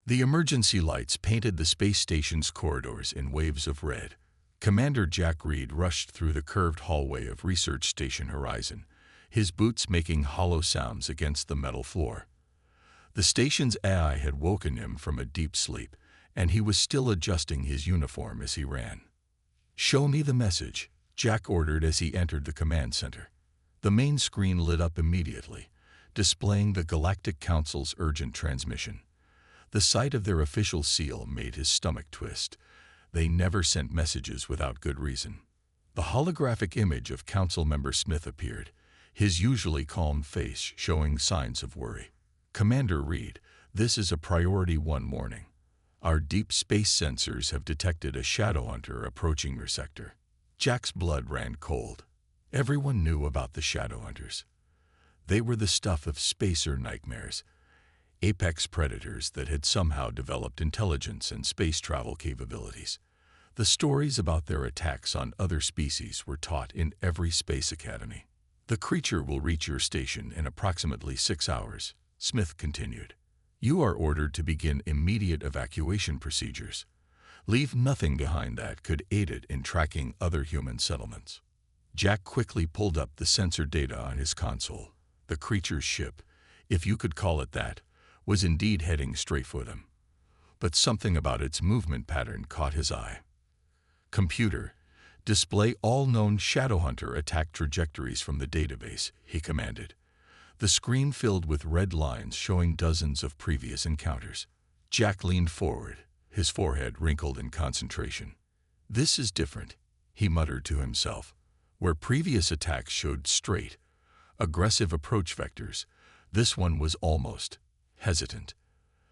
The emergency lights painted the space station's corridors in waves of red. Commander Jack Reed rushed through the curved hallway of Research Station Horizon, his boots making hollow sounds against the metal floor. The station's AI had woken him from a deep sleep, and he was still adjusting his uniform as he ran. "Show me the message," Jack ordered as he entered the command center. The main screen lit up immediately, displaying the Galactic Council's urgent transmission. The sight of their official seal made his stomach twist. They never sent messages without good reason. The holographic image of Council Member Smith appeared, his usually calm face showing signs of worry. "Commander Reed, this is a Priority 1 warning. Our deep space sensors have detected a shadow hunter approaching your sector." Jack's blood ran cold. Everyone knew about the shadow hunters. They were the stuff of spacer nightmares, apex predators that had somehow developed intelligence and space travel capabilities. The stories about their attacks on other species were taught in every space academy. "The creature will reach your station in approximately 6 hours," Smith continued. "You are ordered to begin immediate evacuation procedures. Leave nothing behind that could aid it in tracking other human settlements." Jack quickly pulled up the sensor data on his console. The creature's ship, if you could call it that, was indeed heading straight for them. But something about its movement pattern caught his eye. "Computer, display all known Shadowhunter attack trajectories from the database," he commanded. The screen filled with red lines showing dozens of previous encounters. Jack leaned forward, his forehead wrinkled in concentration. "This is different," he muttered to himself. Where previous attacks showed straight, aggressive approach vectors, this one was almost hesitant.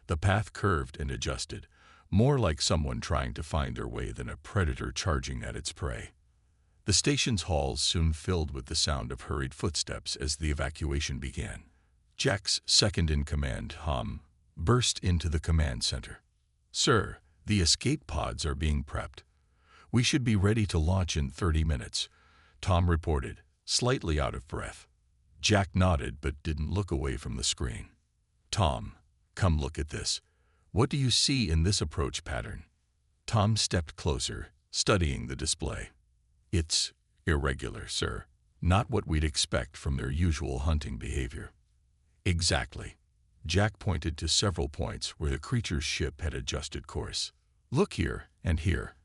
The path curved and adjusted, more like someone trying to find their way than a predator charging at its prey. The station's halls soon filled with the sound of hurried footsteps as the evacuation began. Jack's second-in-command, Hom, burst into the command center. "Sir, the escape pods are being prepped. We should be ready to launch in 30 minutes, Tom reported, slightly out of breath. Jack nodded but didn't look away from the screen. "Tom, come look at this. What do you see in this approach pattern?" Tom stepped closer, studying the display. "It's irregular, sir. Not what we'd expect from their usual hunting behavior." "Exactly." Jack pointed to several points where the creature's ship had adjusted course. "Look here and here.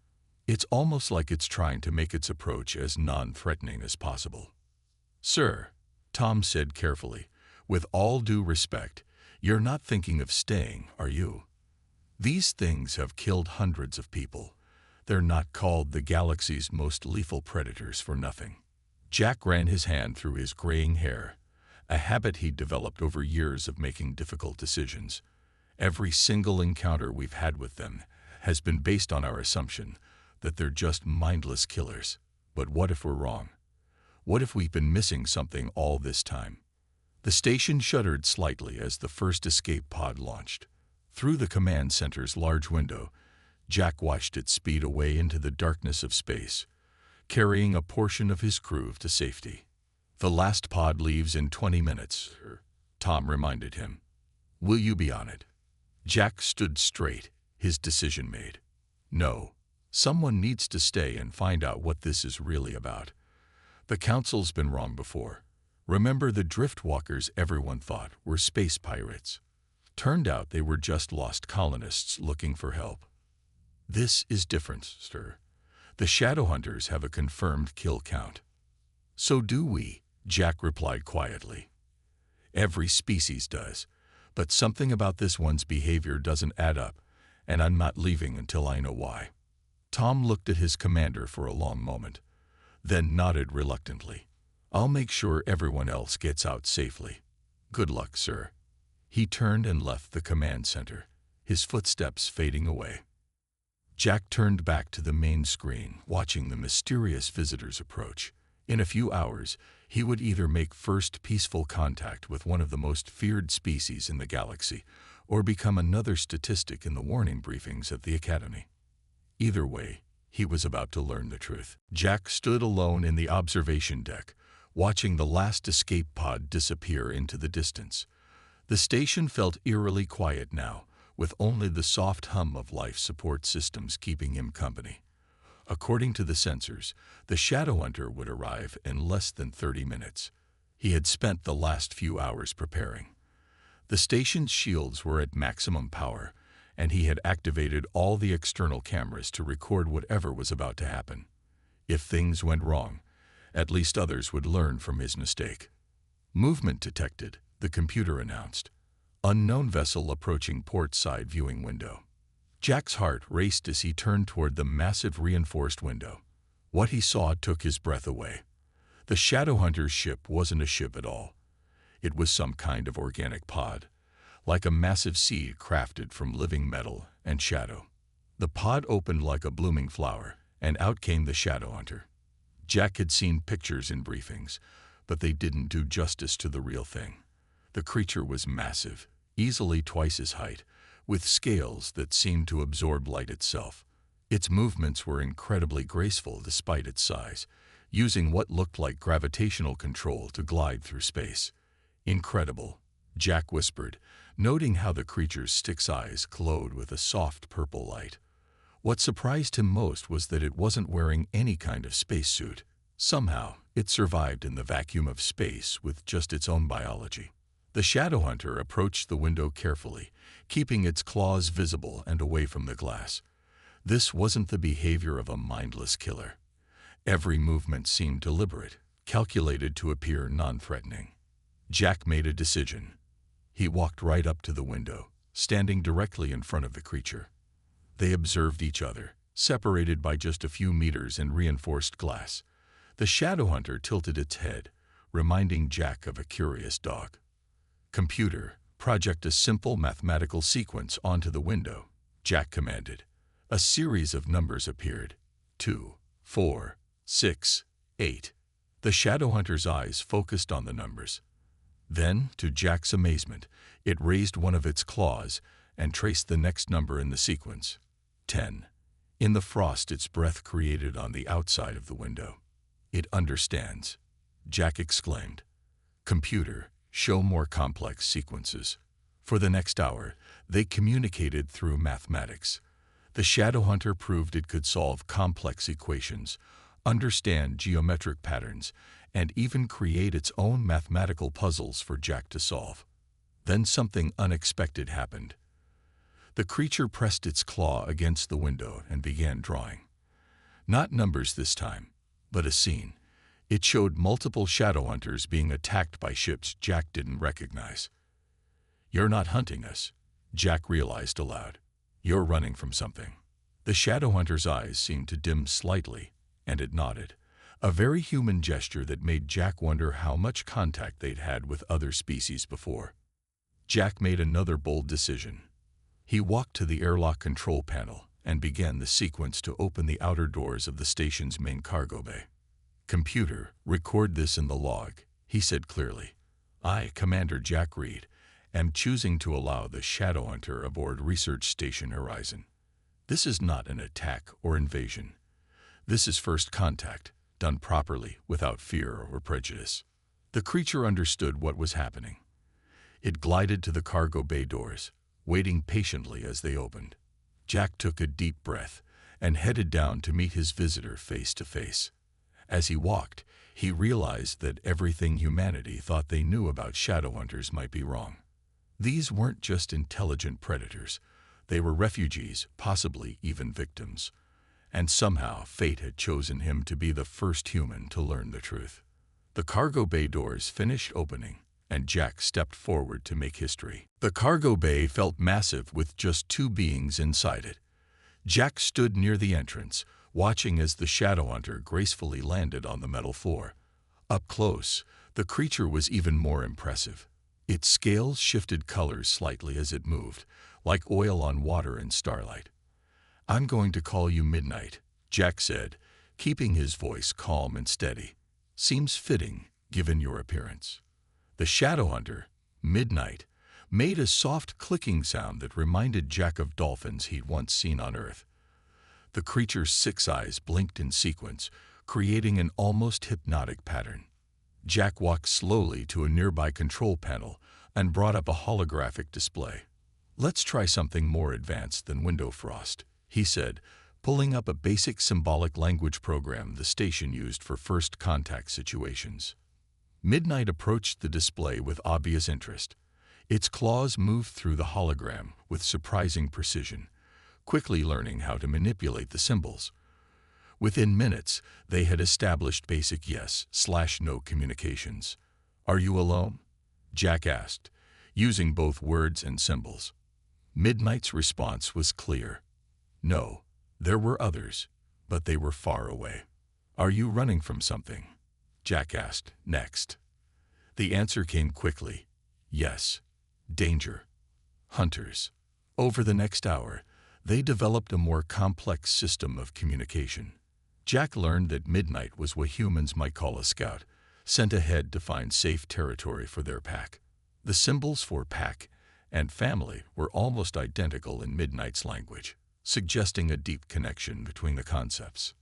It's almost like it's trying to make its approach as non-threatening as possible." "Sir," Tom said carefully, "with all due respect, you're not thinking of staying, are you? These things have killed hundreds of people. They're not called the galaxy's most lethal predators for nothing." Jack ran his hand through his graying hair, a habit he'd developed over years of making difficult decisions. "Every single encounter we've had with them has been based on our assumption that they're just mindless killers. But what if we're wrong? What if we've been missing something all this time?" The station shuddered slightly as the first escape pod launched. Through the command center's large window, Jack watched it speed away into the darkness of space, carrying a portion of his crew to safety. "The last pod leaves in 20 minutes, Tom reminded him. "Will you be on it?" Jack stood straight, his decision made. "No. Someone needs to stay and find out what this is really about. The Council's been wrong before. Remember the Driftwalkers everyone thought were space pirates? Turned out they were just lost colonists looking for help. This is different, sir. The Shadowhunters have a confirmed kill count." "So do we," Jack replied quietly. "Every species does, but something about this one's behavior doesn't add up, and I'm not leaving until I know why." Tom looked at his commander for a long moment, then nodded reluctantly. "I'll make sure everyone else gets out safely. Good luck, sir." He turned and left the command center, his footsteps fading away. Jack turned back to the main screen, watching the mysterious visitors approach. In a few hours, he would either make first peaceful contact with one of the most feared species in the galaxy, or become another statistic in the warning briefings at the Academy. Either way, he was about to learn the truth. Jack stood alone in the observation deck, watching the last escape pod disappear into the distance. The station felt eerily quiet now, with only the soft hum of life support systems keeping him company. According to the sensors, the Shadowhunter would arrive in less than 30 minutes. He had spent the last few hours preparing. The station's shields were at maximum power, and he had activated all the external cameras to record whatever was about to happen. If things went wrong, at least others would learn from his mistake. Movement detected, the computer announced. Unknown vessel approaching port side viewing window. Jack's heart raced as he turned toward the massive reinforced window. What he saw took his breath away. The Shadowhunter's ship wasn't a ship at all. It was some kind of organic pod, like a massive seed crafted from living metal and shadow. The pod opened like a blooming flower, and out came the Shadowhunter. Jack had seen pictures in briefings, but they didn't do justice to the real thing. The creature was massive, easily twice his height, with scales that seemed to absorb light itself. Its movements were incredibly graceful despite its size, using what looked like gravitational control to glide through space. Incredible, Jack whispered, noting how the creature's six eyes glowed with a soft purple light. What surprised him most was that it wasn't wearing any kind of spacesuit. Somehow, it survived in the vacuum of space with just its own biology. The Shadowhunter approached the window carefully, keeping its claws visible and away from the glass. This wasn't the behavior of a mindless killer. Every movement seemed deliberate, calculated to appear non-threatening. Jack made a decision. He walked right up to the window, standing directly in front of the creature. They observed each other, separated by just a few meters in reinforced glass. The Shadowhunter tilted its head, reminding Jack of a curious dog. "Computer, project a simple mathematical sequence onto the window," Jack commanded. A series of numbers appeared. 2, 4, 6, 8. The Shadowhunter's eyes focused on the numbers. Then, to Jack's amazement, it raised one of its claws and traced the next number in the sequence. 10. In the frost its breath created on the outside of the window. "It understands," Jack exclaimed. "Computer, show more complex sequences." For the next hour, they communicated through mathematics. The Shadowhunter proved it could solve complex equations, understand geometric patterns, and even create its own mathematical puzzles for Jack to solve. Then something unexpected happened. The creature pressed its claw against the window and began drawing. Not numbers this time, but a scene. It showed multiple Shadowhunters being attacked by ships Jack didn't recognize. "You're not hunting us," Jack realized aloud. "You're running from something." The Shadowhunter's eyes seemed to dim slightly, and it nodded, a very human gesture that made Jack wonder how much contact they'd had with other species before. Jack made another bold decision. He walked to the airlock control panel and began the sequence to open the outer doors of the station's main cargo bay. "Computer, record this in the log," he said clearly. "I, Commander Jack Reed, am choosing to allow the Shadowhunter aboard Research Station Horizon. This is not an attack or invasion. This is first contact, done properly, without fear or prejudice." The creature understood what was happening. It glided to the cargo bay doors, waiting patiently as they opened. Jack took a deep breath and headed down to meet his visitor face to face. As he walked, he realized that everything humanity thought they knew about Shadowhunters might be wrong. These weren't just intelligent predators. They were refugees, possibly even victims. And somehow fate had chosen him to be the first human to learn the truth. The cargo bay doors finished opening, and Jack stepped forward to make history. The cargo bay felt massive with just two beings inside it. Jack stood near the entrance, watching as the Shadowhunter gracefully landed on the metal floor. Up close, the creature was even more impressive. Its scales shifted colors slightly as it moved, like oil on water in starlight. "I'm going to call you Midnight," Jack said, keeping his voice calm and steady. "Seems fitting, given your appearance." The Shadowhunter, Midnight, made a soft clicking sound that reminded Jack of dolphins he'd once seen on Earth. The creature's six eyes blinked in sequence, creating an almost hypnotic pattern. Jack walked slowly to a nearby control panel and brought up a holographic display. Let's try something more advanced than window frost, he said, pulling up a basic symbolic language program the station used for first contact situations. Midnight approached the display with obvious interest. Its claws moved through the hologram with surprising precision, quickly learning how to manipulate the symbols. Within minutes, they had established basic yes/no communications. "Are you alone?" Jack asked, using both words and symbols. Midnight's response was clear. No, there were others, but they were far away. "Are you running from something?" Jack asked next. The answer came quickly. Yes. Danger. Hunters. Over the next hour, they developed a more complex system of communication. Jack learned that Midnight was what humans might call a scout, sent ahead to find safe territory for their pack. The symbols for pack and family were almost identical in Midnight's language, suggesting a deep connection between the concepts.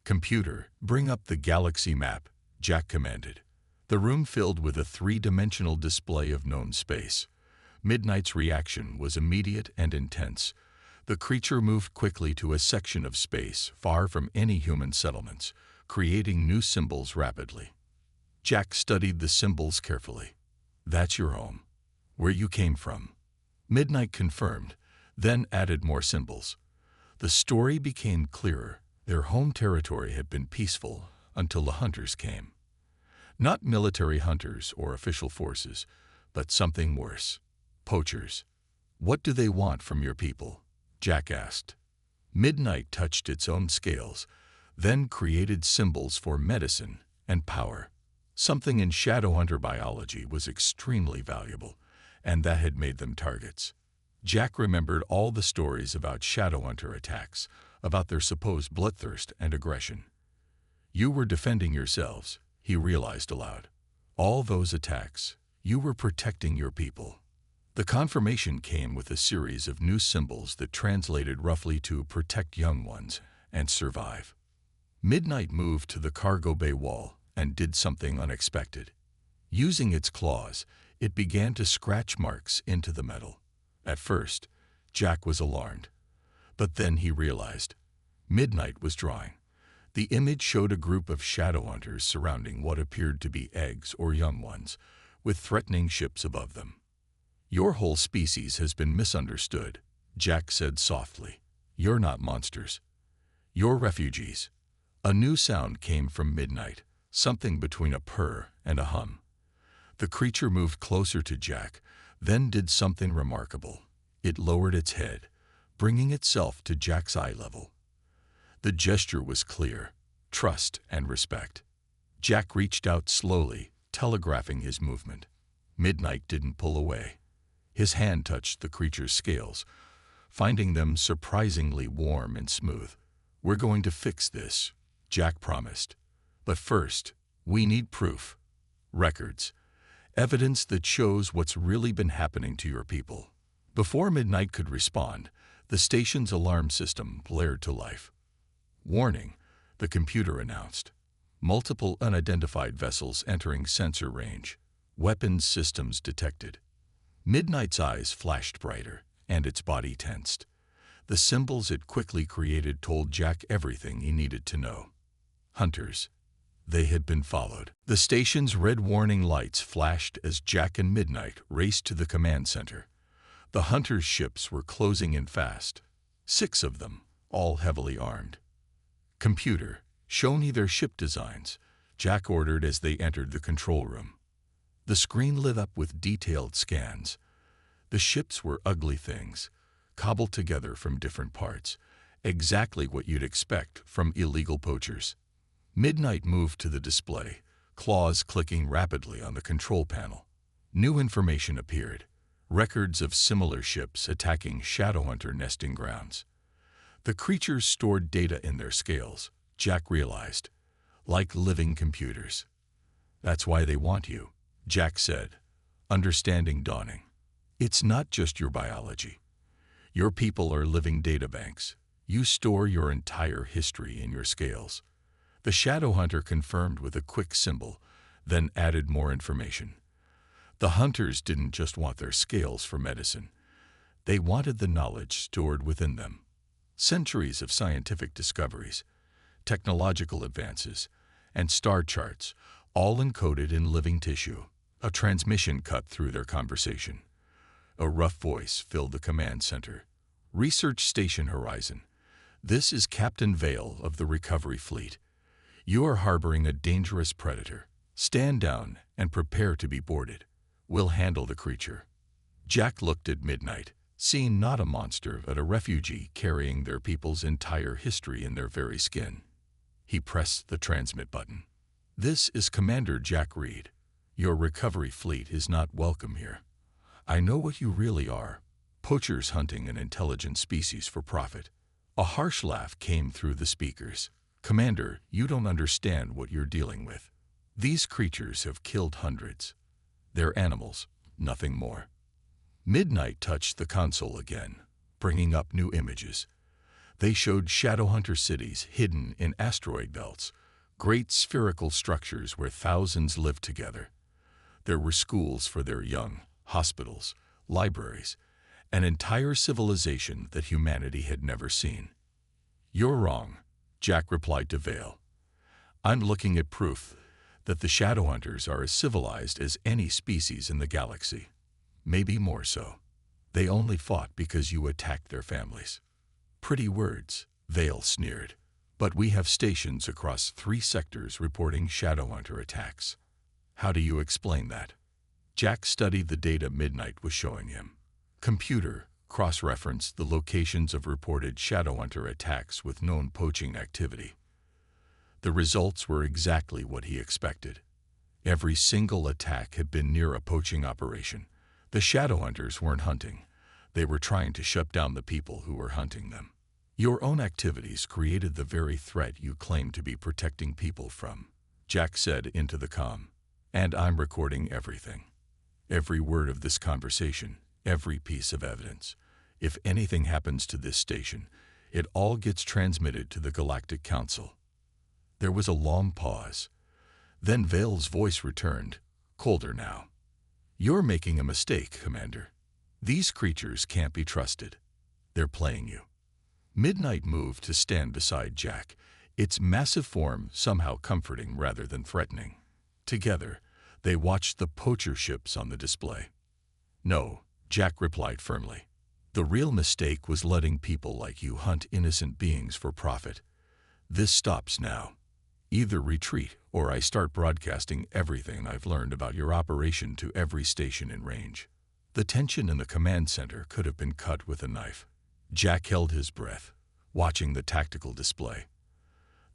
"Computer, bring up the galaxy map," Jack commanded. The room filled with a three-dimensional display of known space. Midnight's reaction was immediate and intense. The creature moved quickly to a section of space far from any human settlements, creating new symbols rapidly. Jack studied the symbols carefully. "That's your home. Where you came from." Midnight confirmed, then added more symbols. The story became clearer. Their home territory had been peaceful until the hunters came. Not military hunters or official forces, but something worse. Poachers. "What do they want from your people?" Jack asked. Midnight touched its own scales, then created symbols for medicine and power. Something in Shadowhunter biology was extremely valuable, and that had made them targets. Jack remembered all the stories about Shadowhunter attacks, about their supposed bloodthirst and aggression. "You were defending yourselves," he realized aloud. "All those attacks, you were protecting your people." The confirmation came with a series of new symbols that translated roughly to "protect young ones" and "survive." Midnight moved to the cargo bay wall and did something unexpected. Using its claws, it began to scratch marks into the metal. At first, Jack was alarmed. But then he realized. Midnight was drawing. The image showed a group of Shadowhunters surrounding what appeared to be eggs or young ones, with threatening ships above them. "Your whole species has been misunderstood," Jack said softly. "You're not monsters. You're refugees." A new sound came from Midnight, something between a purr and a hum. The creature moved closer to Jack, then did something remarkable. It lowered its head, bringing itself to Jack's eye level. The gesture was clear: trust and respect. Jack reached out slowly, telegraphing his movement. Midnight didn't pull away. His hand touched the creature's scales, finding them surprisingly warm and smooth. "We're going to fix this," Jack promised. "But first, we need proof. Records. Evidence that shows what's really been happening to your people." Before Midnight could respond, the station's alarm system blared to life. "Warning," the computer announced. "Multiple unidentified vessels entering sensor range. Weapons systems detected." Midnight's eyes flashed brighter, and its body tensed. The symbols it quickly created told Jack everything he needed to know. Hunters. They had been followed. The station's red warning lights flashed as Jack and Midnight raced to the command center. The hunters' ships were closing in fast. 6 of them, all heavily armed. "Computer, show me their ship designs," Jack ordered as they entered the control room. The screen lit up with detailed scans. The ships were ugly things, cobbled together from different parts, exactly what you'd expect from illegal poachers. Midnight moved to the display, claws clicking rapidly on the control panel. New information appeared, records of similar ships attacking Shadowhunter nesting grounds. The creatures stored data in their scales, Jack realized, like living computers. "That's why they want you," Jack said, understanding dawning. "It's not just your biology. Your people are living databanks. You store your entire history in your scales." The Shadowhunter confirmed with a quick symbol, then added more information. The hunters didn't just want their scales for medicine. They wanted the knowledge stored within them. Centuries of scientific discoveries, technological advances, and star charts, all encoded in living tissue. A transmission cut through their conversation. A rough voice filled the command center. Research Station Horizon. This is Captain Vale of the Recovery Fleet. You are harboring a dangerous predator. Stand down and prepare to be boarded. We'll handle the creature. Jack looked at Midnight, seeing not a monster but a refugee carrying their people's entire history in their very skin. He pressed the transmit button. This is Commander Jack Reed. Your recovery fleet is not welcome here. I know what you really are. Poachers hunting an intelligent species for profit. A harsh laugh came through the speakers. Commander, you don't understand what you're dealing with. These creatures have killed hundreds. They're animals, nothing more. Midnight touched the console again, bringing up new images. They showed Shadowhunter cities hidden in asteroid belts, great spherical structures where thousands lived together. There were schools for their young, hospitals, libraries, an entire civilization that humanity had never seen. You're wrong, Jack replied to Vale. I'm looking at proof that the Shadowhunters are as civilized as any species in the galaxy. Maybe more so. They only fought because you attacked their families. Pretty words, Vale sneered. But we have stations across 3 sectors reporting Shadowhunter attacks. How do you explain that? Jack studied the data Midnight was showing him. Computer cross-referenced the locations of reported Shadowhunter attacks with known poaching activity. The results were exactly what he expected. Every single attack had been near a poaching operation. The Shadowhunters weren't hunting. They were trying to shut down the people who were hunting them. Your own activities created the very threat you claim to be protecting people from, Jack said into the comm. And I'm recording everything. Every word of this conversation, every piece of evidence. If anything happens to this station, it all gets transmitted to the Galactic Council. There was a long pause. Then Vale's voice returned, colder now. You're making a mistake, Commander. These creatures can't be trusted. They're playing you. Midnight moved to stand beside Jack, its massive form somehow comforting rather than threatening. Together, they watched the poacher ships on the display. No, Jack replied firmly. The real mistake was letting people like you hunt innocent beings for profit. This stops now. Either retreat or I start broadcasting everything I've learned about your operation to every station in range. The tension in the command center could have been cut with a knife. Jack held his breath, watching the tactical display.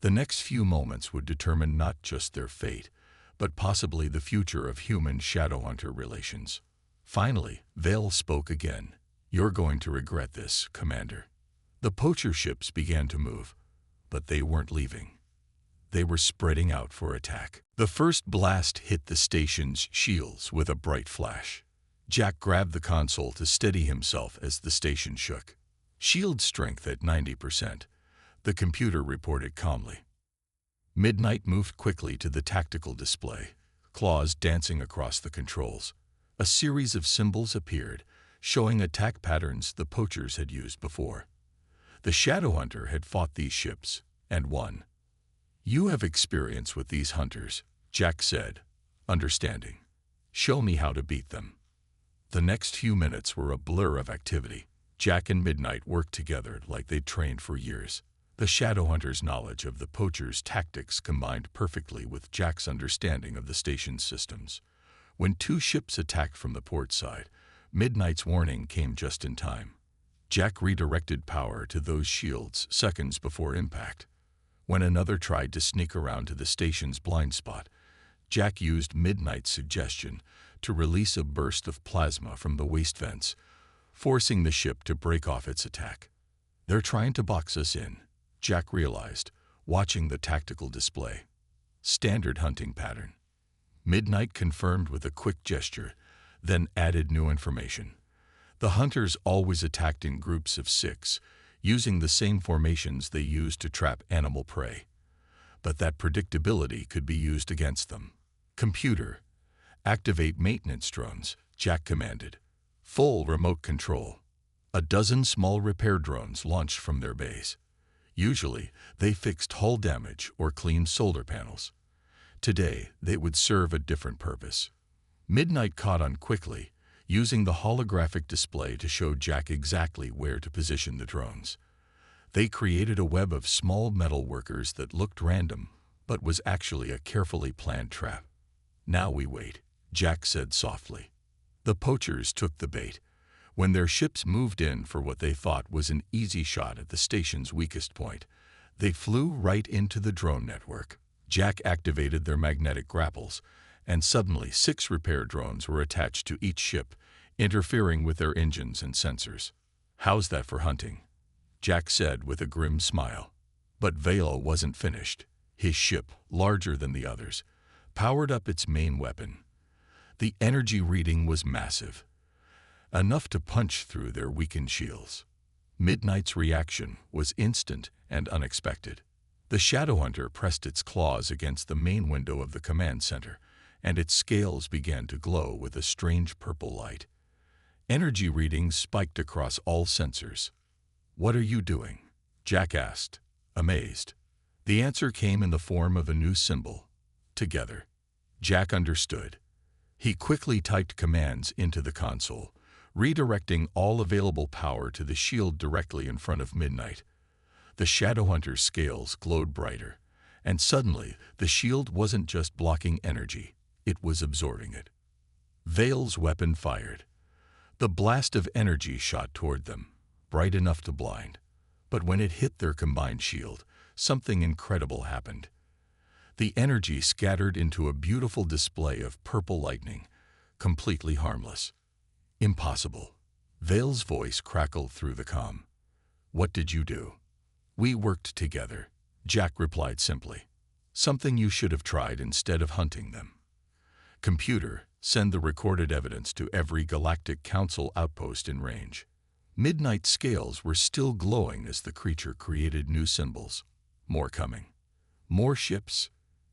The next few moments would determine not just their fate, but possibly the future of human-Shadowhunter relations. Finally, Vale spoke again. You're going to regret this, Commander. The poacher ships began to move, but they weren't leaving. They were spreading out for attack. The first blast hit the station's shields with a bright flash. Jack grabbed the console to steady himself as the station shook. Shield strength at 90%, the computer reported calmly. Midnight moved quickly to the tactical display, claws dancing across the controls. A series of symbols appeared, showing attack patterns the poachers had used before. The Shadowhunter had fought these ships, and won. You have experience with these hunters, Jack said, understanding. Show me how to beat them. The next few minutes were a blur of activity. Jack and Midnight worked together like they'd trained for years. The Shadowhunter's knowledge of the poachers' tactics combined perfectly with Jack's understanding of the station's systems. When 2 ships attacked from the port side, Midnight's warning came just in time. Jack redirected power to those shields seconds before impact. When another tried to sneak around to the station's blind spot, Jack used Midnight's suggestion to release a burst of plasma from the waste vents, forcing the ship to break off its attack. They're trying to box us in, Jack realized, watching the tactical display. Standard hunting pattern. Midnight confirmed with a quick gesture, then added new information. The hunters always attacked in groups of 6, using the same formations they used to trap animal prey. But that predictability could be used against them. Computer, activate maintenance drones, Jack commanded. Full remote control. A dozen small repair drones launched from their base. Usually, they fixed hull damage or cleaned solar panels. Today, they would serve a different purpose. Midnight caught on quickly, using the holographic display to show Jack exactly where to position the drones. They created a web of small metal workers that looked random, but was actually a carefully planned trap. "Now we wait," Jack said softly. The poachers took the bait. When their ships moved in for what they thought was an easy shot at the station's weakest point, they flew right into the drone network. Jack activated their magnetic grapples, and suddenly 6 repair drones were attached to each ship, interfering with their engines and sensors. "How's that for hunting?" Jack said with a grim smile. But Valo wasn't finished. His ship, larger than the others, powered up its main weapon. The energy reading was massive, enough to punch through their weakened shields. Midnight's reaction was instant and unexpected. The Shadowhunter pressed its claws against the main window of the command center, and its scales began to glow with a strange purple light. Energy readings spiked across all sensors. "What are you doing?" Jack asked, amazed. The answer came in the form of a new symbol: together. Jack understood. He quickly typed commands into the console, redirecting all available power to the shield directly in front of Midnight. The Shadowhunter's scales glowed brighter, and suddenly the shield wasn't just blocking energy, it was absorbing it. Vale's weapon fired. The blast of energy shot toward them, bright enough to blind. But when it hit their combined shield, something incredible happened. The energy scattered into a beautiful display of purple lightning, completely harmless. "Impossible." Vale's voice crackled through the comm. "What did you do?" "We worked together," Jack replied simply. "Something you should have tried instead of hunting them." "Computer, send the recorded evidence to every Galactic Council outpost in range." Midnight's scales were still glowing as the creature created new symbols. "More coming." "More ships?"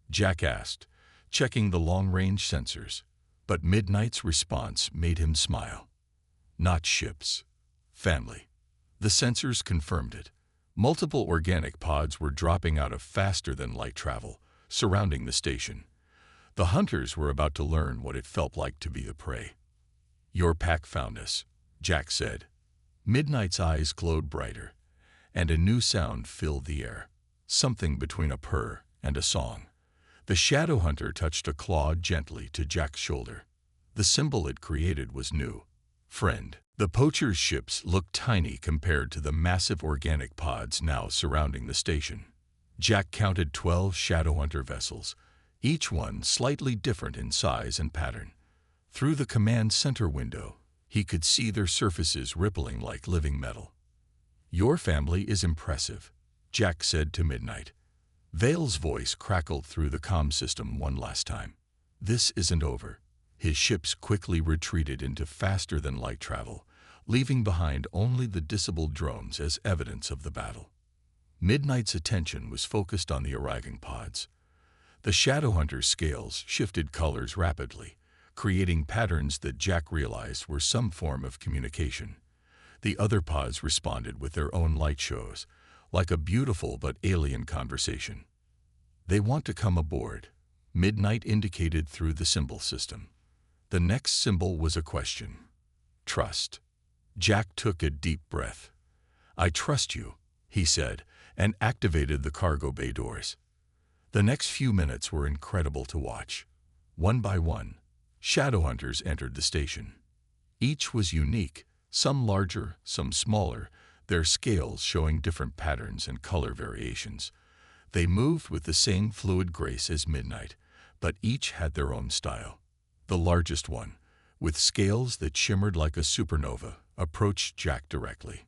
Jack asked, checking the long-range sensors. But Midnight's response made him smile. "Not ships. Family." The sensors confirmed it. Multiple organic pods were dropping out of faster-than-light travel, surrounding the station. The hunters were about to learn what it felt like to be the prey. "Your pack found us," Jack said. Midnight's eyes glowed brighter, and a new sound filled the air, something between a purr and a song. The Shadowhunter touched a claw gently to Jack's shoulder. The symbol it created was new: friend. The poachers' ships looked tiny compared to the massive organic pods now surrounding the station. Jack counted 12 Shadowhunter vessels, each one slightly different in size and pattern. Through the command center window, he could see their surfaces rippling like living metal. "Your family is impressive," Jack said to Midnight. Vale's voice crackled through the comm system one last time. "This isn't over." His ships quickly retreated into faster-than-light travel, leaving behind only the disabled drones as evidence of the battle. Midnight's attention was focused on the arriving pods. The Shadowhunter's scales shifted colors rapidly, creating patterns that Jack realized were some form of communication. The other pods responded with their own light shows, like a beautiful but alien conversation. "They want to come aboard," Midnight indicated through the symbol system. The next symbol was a question. "Trust." Jack took a deep breath. "I trust you," he said, and activated the cargo bay doors. The next few minutes were incredible to watch. One by one, Shadowhunters entered the station. Each was unique, some larger, some smaller, their scales showing different patterns and color variations. They moved with the same fluid grace as Midnight, but each had their own style. The largest one, with scales that shimmered like a supernova, approached Jack directly.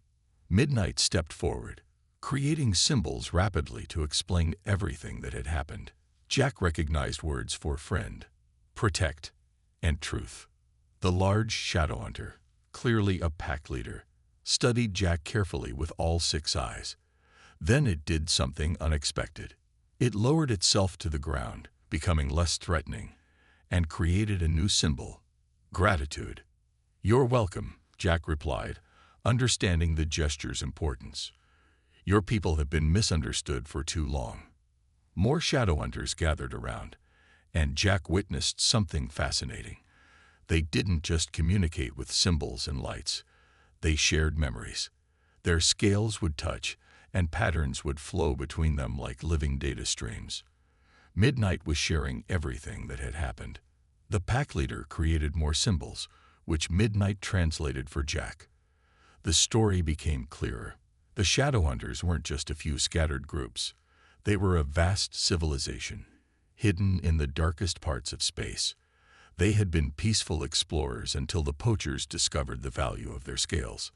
Midnight stepped forward, creating symbols rapidly to explain everything that had happened. Jack recognized words for friend, protect, and truth. The large Shadowhunter, clearly a pack leader, studied Jack carefully with all 6 eyes. Then it did something unexpected. It lowered itself to the ground, becoming less threatening, and created a new symbol: gratitude. "You're welcome," Jack replied, understanding the gesture's importance. Your people have been misunderstood for too long. More shadow hunters gathered around, and Jack witnessed something fascinating. They didn't just communicate with symbols and lights. They shared memories. Their scales would touch, and patterns would flow between them like living data streams. Midnight was sharing everything that had happened. The pack leader created more symbols, which Midnight translated for Jack. The story became clearer. The shadow hunters weren't just a few scattered groups. They were a vast civilization, hidden in the darkest parts of space. They had been peaceful explorers until the poachers discovered the value of their scales.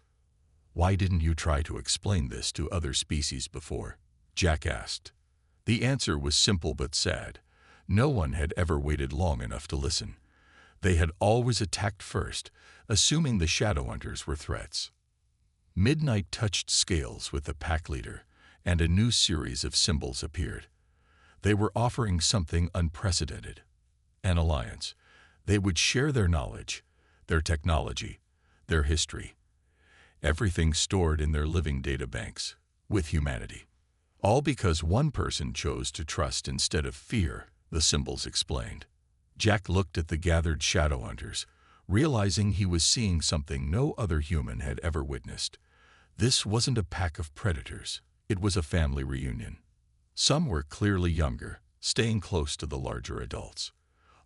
"Why didn't you try to explain this to other species before?" Jack asked. The answer was simple but sad. No one had ever waited long enough to listen. They had always attacked first, assuming the shadow hunters were threats. Midnight touched scales with the pack leader, and a new series of symbols appeared. They were offering something unprecedented: an alliance. They would share their knowledge, their technology, their history, everything stored in their living data banks, with humanity. All because one person chose to trust instead of fear, the symbols explained. Jack looked at the gathered shadow hunters, realizing he was seeing something no other human had ever witnessed. This wasn't a pack of predators. It was a family reunion. Some were clearly younger, staying close to the larger adults.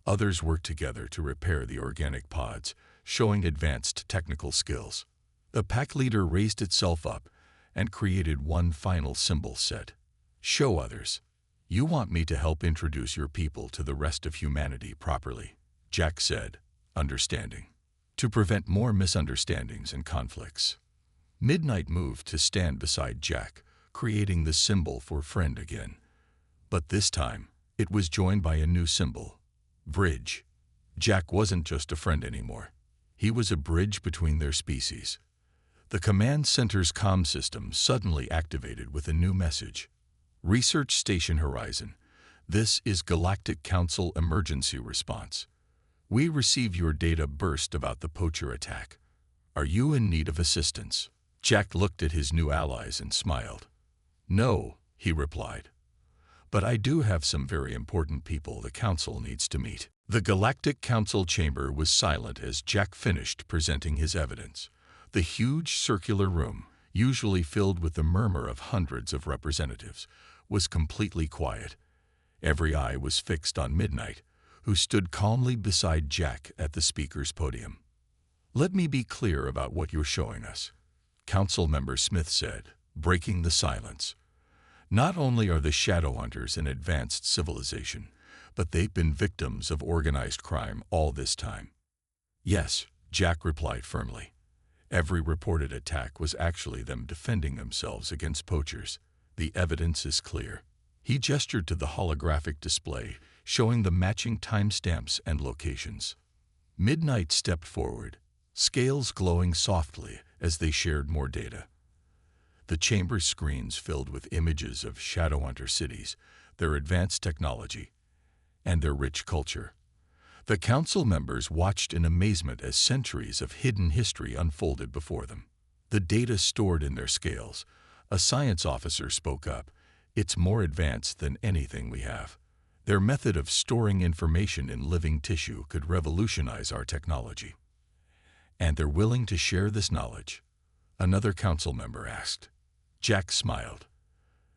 Others worked together to repair the organic pods, showing advanced technical skills. The pack leader raised itself up and created one final symbol set. "Show others. You want me to help introduce your people to the rest of humanity properly," Jack said, understanding, to prevent more misunderstandings and conflicts. Midnight moved to stand beside Jack, creating the symbol for friend again. But this time, it was joined by a new symbol: bridge. Jack wasn't just a friend anymore. He was a bridge between their species. The command center's comm system suddenly activated with a new message. "Research Station Horizon. This is Galactic Council Emergency Response. We receive your data burst about the poacher attack. Are you in need of assistance?" Jack looked at his new allies and smiled. "No," he replied. "But I do have some very important people the Council needs to meet." The Galactic Council chamber was silent as Jack finished presenting his evidence. The huge circular room, usually filled with the murmur of hundreds of representatives, was completely quiet. Every eye was fixed on Midnight, who stood calmly beside Jack at the speaker's podium. "Let me be clear about what you're showing us," Council Member Smith said, breaking the silence. "Not only are the shadow hunters an advanced civilization, but they've been victims of organized crime all this time." "Yes," Jack replied firmly. "Every reported attack was actually them defending themselves against poachers. The evidence is clear." He gestured to the holographic display, showing the matching timestamps and locations. Midnight stepped forward, scales glowing softly as they shared more data. The chamber's screens filled with images of shadow hunter cities, their advanced technology, and their rich culture. The council members watched in amazement as centuries of hidden history unfolded before them. The data stored in their scales, a science officer spoke up, "It's more advanced than anything we have. Their method of storing information in living tissue could revolutionize our technology." "And they're willing to share this knowledge?" another council member asked. Jack smiled.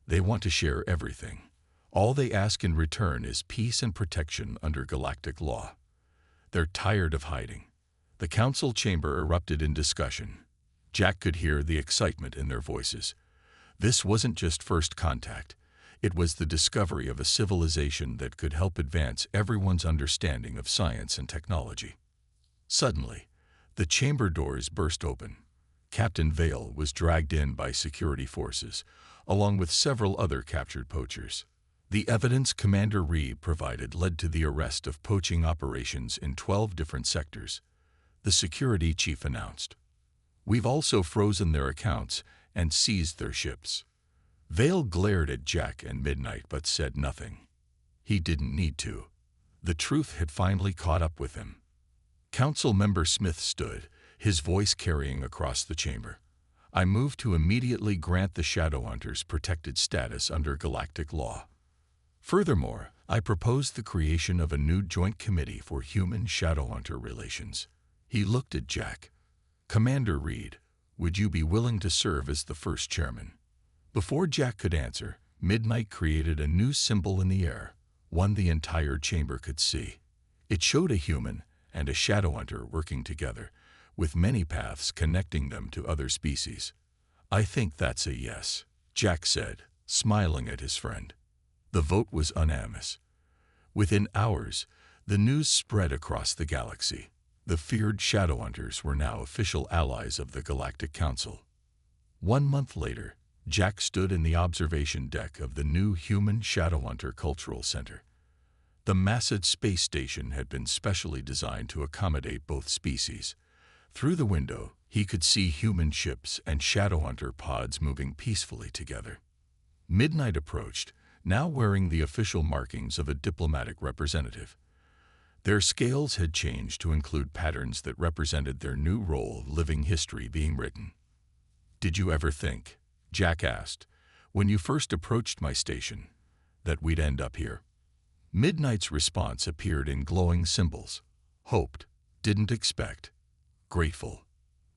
"They want to share everything. All they ask in return is peace and protection under galactic law. They're tired of hiding." The council chamber erupted in discussion. Jack could hear the excitement in their voices. This wasn't just first contact. It was the discovery of a civilization that could help advance everyone's understanding of science and technology. Suddenly, the chamber doors burst open. Captain Vale was dragged in by security forces, along with several other captured poachers. The evidence Commander Reed provided led to the arrest of poaching operations in 12 different sectors. The security chief announced, "We've also frozen their accounts and seized their ships." Vale glared at Jack and Midnight but said nothing. He didn't need to. The truth had finally caught up with him. Council Member Smith stood, his voice carrying across the chamber. I move to immediately grant the Shadowhunters protected status under galactic law. Furthermore, I propose the creation of a new joint committee for human-Shadowhunter relations. He looked at Jack. Commander Reed, would you be willing to serve as the first chairman? Before Jack could answer, Midnight created a new symbol in the air, one the entire chamber could see. It showed a human and a Shadowhunter working together, with many paths connecting them to other species. I think that's a yes, Jack said, smiling at his friend. The vote was unanimous. Within hours, the news spread across the galaxy. The feared Shadowhunters were now official allies of the Galactic Council. 1 month later, Jack stood in the observation deck of the new Human Shadowhunter Cultural Center. The massive space station had been specially designed to accommodate both species. Through the window, he could see human ships and Shadowhunter pods moving peacefully together. Midnight approached, now wearing the official markings of a diplomatic representative. Their scales had changed to include patterns that represented their new role of living history being written. "Did you ever think," Jack asked, "when you first approached my station, that we'd end up here?" Midnight's response appeared in glowing symbols. Hoped, didn't expect, grateful.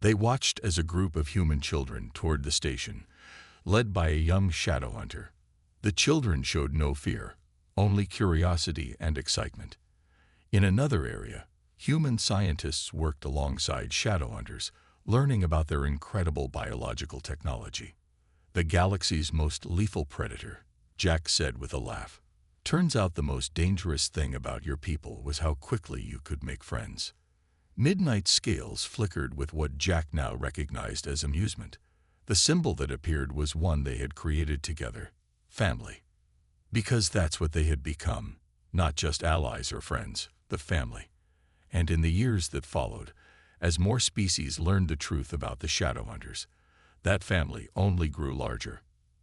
They watched as a group of human children toured the station, led by a young Shadowhunter. The children showed no fear, only curiosity and excitement. In another area, human scientists worked alongside Shadowhunters, learning about their incredible biological technology. "The galaxy's most lethal predator," Jack said with a laugh. "Turns out the most dangerous thing about your people was how quickly you could make friends." Midnight's scales flickered with what Jack now recognized as amusement. The symbol that appeared was one they had created together: family. Because that's what they had become, not just allies or friends, but family. And in the years that followed, as more species learned the truth about the Shadowhunters, that family only grew larger.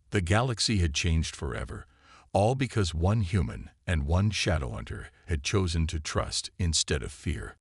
The galaxy had changed forever, all because one human and one Shadowhunter had chosen to trust instead of fear.